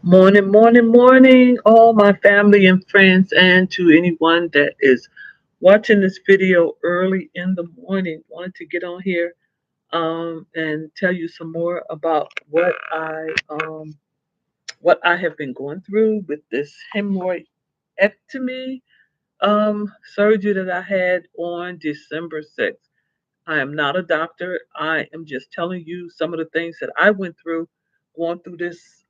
Morning, morning, morning, all my family and friends, and to anyone that is watching this video early in the morning. Wanted to get on here and tell you some more about what I have been going through with this hemorrhoidectomy surgery that I had on December 6th. I am not a doctor. I am just telling you some of the things that I went through going through this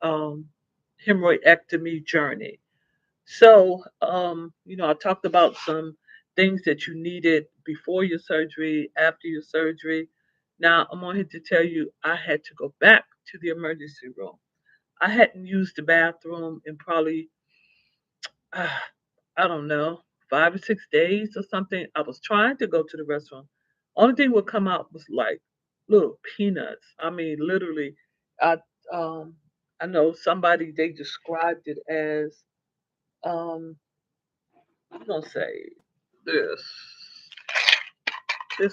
hemorrhoidectomy journey. So, I talked about some things that you needed before your surgery, after your surgery. Now, I'm on here to tell you I had to go back to the emergency room. I hadn't used the bathroom in probably, uh, I don't know, 5 or 6 days or something. I was trying to go to the restroom. Only thing would come out was like little peanuts. I mean, literally, I um, I know somebody they described it as um, I'm gonna say this this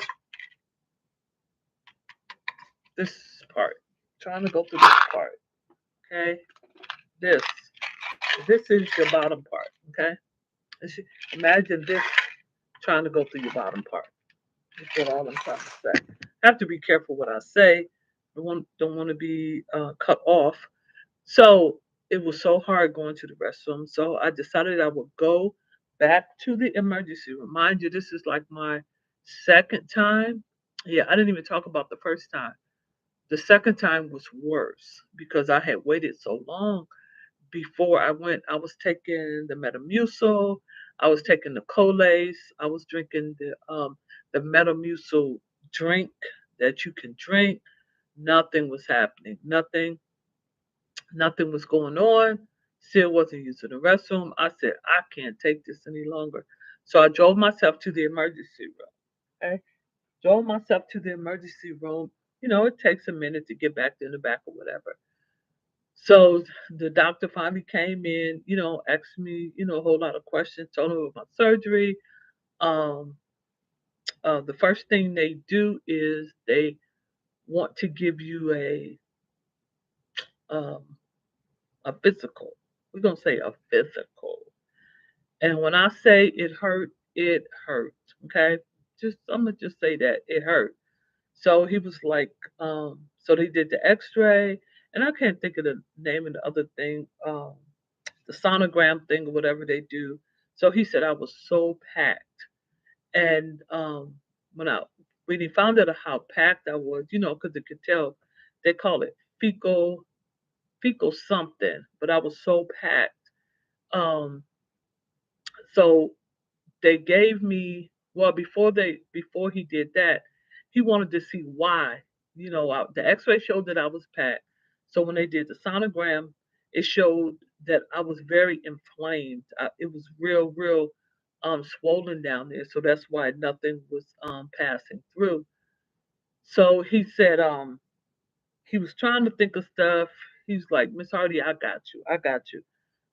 this part. Trying to go through this part. Okay, this this is your bottom part. Okay, imagine this trying to go through your bottom part. That's what all I'm trying to say. I have to be careful what I say. Don't want to be cut off. So it was so hard going to the restroom. So I decided I would go back to the emergency room. Mind you, this is like my second time. Yeah, I didn't even talk about the first time. The second time was worse because I had waited so long before I went. I was taking the Metamucil, I was taking the Colace, I was drinking the Metamucil drink that you can drink. Nothing was happening. Nothing was going on. Still wasn't using the restroom. I said, I can't take this any longer. So I drove myself to the emergency room. Okay. Drove myself to the emergency room. It takes a minute to get back in the back or whatever. So the doctor finally came in, asked me, a whole lot of questions, told me about my surgery. Um, the first thing they do is they want to give you um, a physical. We're gonna say a physical. And when I say it hurt, it hurt. Okay, I'm gonna just say that it hurt. So he was like, so they did the X-ray, and I can't think of the name of the other thing, the sonogram thing or whatever they do. So he said I was so packed, and when I when he found out how packed I was, because they could tell, they call it fecal something, but I was so packed. Um, so they gave me well before he did that, he wanted to see why. The X-ray showed that I was packed. So when they did the sonogram, it showed that I was very inflamed. It was real swollen down there. So that's why nothing was passing through. So he said he was trying to think of stuff. He's like, Miss Hardy, I got you. I got you.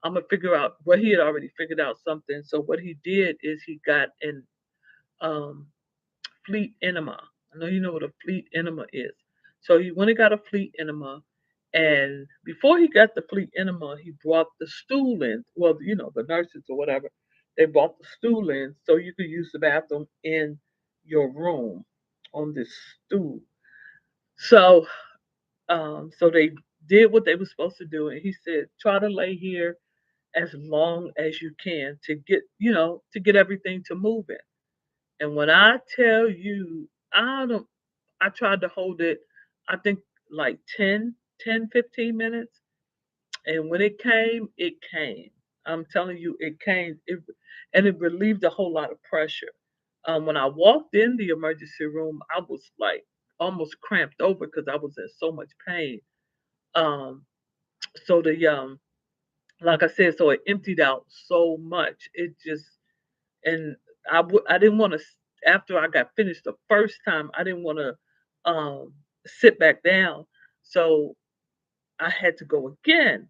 I'm gonna figure out. Well, he had already figured out something. So what he did is he got an um, fleet enema. I know you know what a fleet enema is. So he went and got a fleet enema, and before he got the fleet enema, he brought the stool in. Well, the nurses or whatever, they brought the stool in so you could use the bathroom in your room on this stool. So they did what they were supposed to do, and he said, try to lay here as long as you can to get everything to moving. And when I tell you, I tried to hold it, I think like 15 minutes. And when it came, it came. I'm telling you, it came. And it relieved a whole lot of pressure. When I walked in the emergency room, I was like almost cramped over because I was in so much pain. Um, so like I said, so it emptied out so much. It just, and I didn't want to. After I got finished the first time, I didn't want to sit back down, so I had to go again.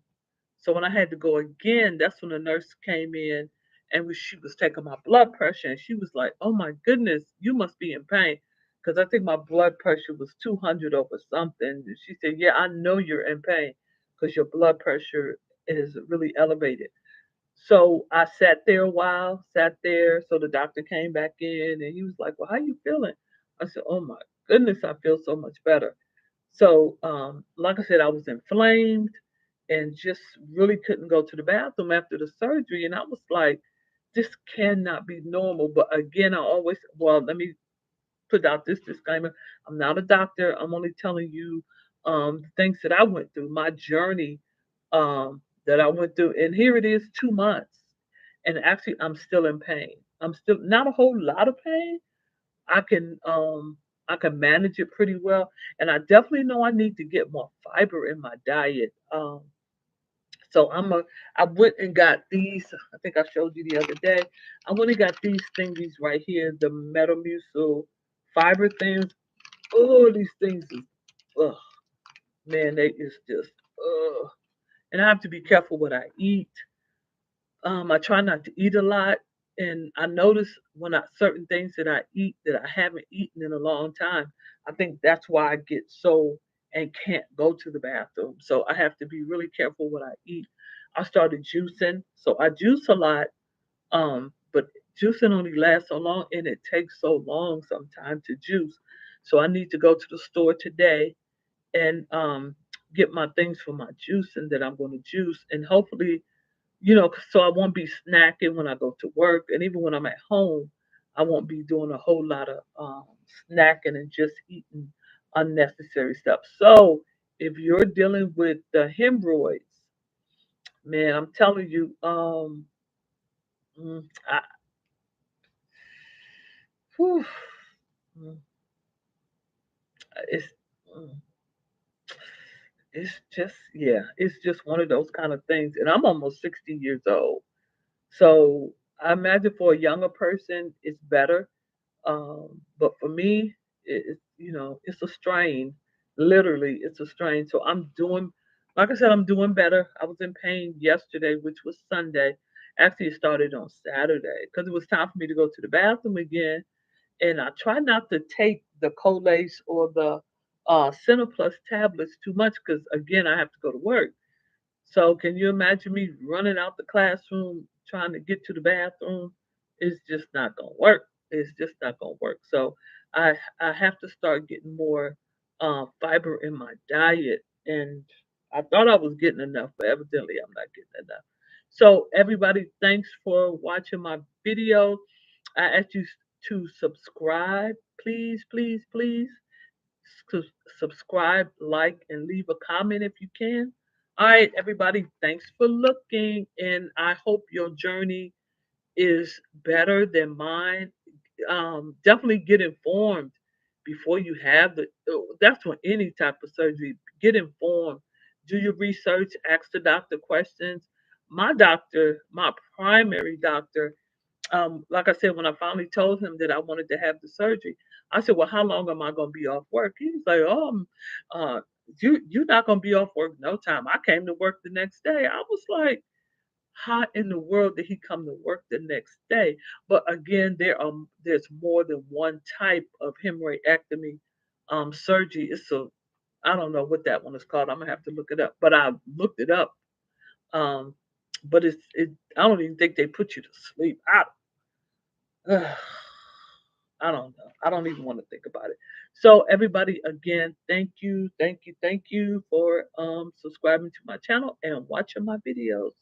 So when I had to go again, that's when the nurse came in, and she was taking my blood pressure, and she was like, "Oh my goodness, you must be in pain," because I think my blood pressure was 200 over something. And she said, "Yeah, I know you're in pain because your blood pressure is really elevated. So I sat there a while, sat there. So the doctor came back in and he was like, "Well, how you feeling?" I said, "Oh my goodness, I feel so much better." So, like I said, I was inflamed and just really couldn't go to the bathroom after the surgery. And I was like, this cannot be normal. But again, I always, well, let me put out this disclaimer. I'm not a doctor. I'm only telling you the things that I went through, my journey that I went through. And here it is, 2 months. And actually, I'm still in pain. I'm still not a whole lot of pain. I can um I can manage it pretty well, and I definitely know I need to get more fiber in my diet. So I went and got these. I think I showed you the other day. I went and got these thingies right here, the Metamucil fiber things. Oh, these things is, ugh, man, they is just, ugh. And I have to be careful what I eat. I try not to eat a lot, and I notice when I certain things that I eat that I haven't eaten in a long time. I think that's why I get so and can't go to the bathroom. So I have to be really careful what I eat. I started juicing, so I juice a lot. But juicing only lasts so long, and it takes so long sometimes to juice. So I need to go to the store today and get my things for my juicing that I'm going to juice, and hopefully so I won't be snacking when I go to work, and even when I'm at home, I won't be doing a whole lot of snacking and just eating unnecessary stuff. So if you're dealing with the hemorrhoids, man, I'm telling you, I, whew, mm, it's mm, it's just yeah, it's just one of those kind of things, and I'm almost 60 years old, so I imagine for a younger person, it's better. But for me, it's a strain. Literally, it's a strain. So I'm doing, like I said, I'm doing better. I was in pain yesterday, which was Sunday. Actually, it started on Saturday because it was time for me to go to the bathroom again. And I try not to take the Colace or the Cineplus tablets too much because, again, I have to go to work. So can you imagine me running out the classroom trying to get to the bathroom? It's just not gonna work. It's just not gonna work. So I have to start getting more fiber in my diet, and I thought I was getting enough, but evidently I'm not getting enough. So everybody, thanks for watching my video. I ask you to subscribe, please, please, please subscribe, like, and leave a comment if you can. All right, everybody, thanks for looking, and I hope your journey is better than mine. Definitely get informed before you have the. That's for any type of surgery. Get informed. Do your research. Ask the doctor questions. My doctor, my primary doctor, like I said, when I finally told him that I wanted to have the surgery, I said, "Well, how long am I going to be off work?" He was like, "Oh, uh, you're not going to be off work no time." I came to work the next day. I was like, "How in the world did he come to work the next day?" But again, there's more than one type of hemorrhoidectomy surgery. I don't know what that one is called. I'm gonna have to look it up. But I looked it up. Um, but I don't even think they put you to sleep. I don't know. I don't even want to think about it. So everybody, again, thank you, thank you, thank you for subscribing to my channel and watching my videos.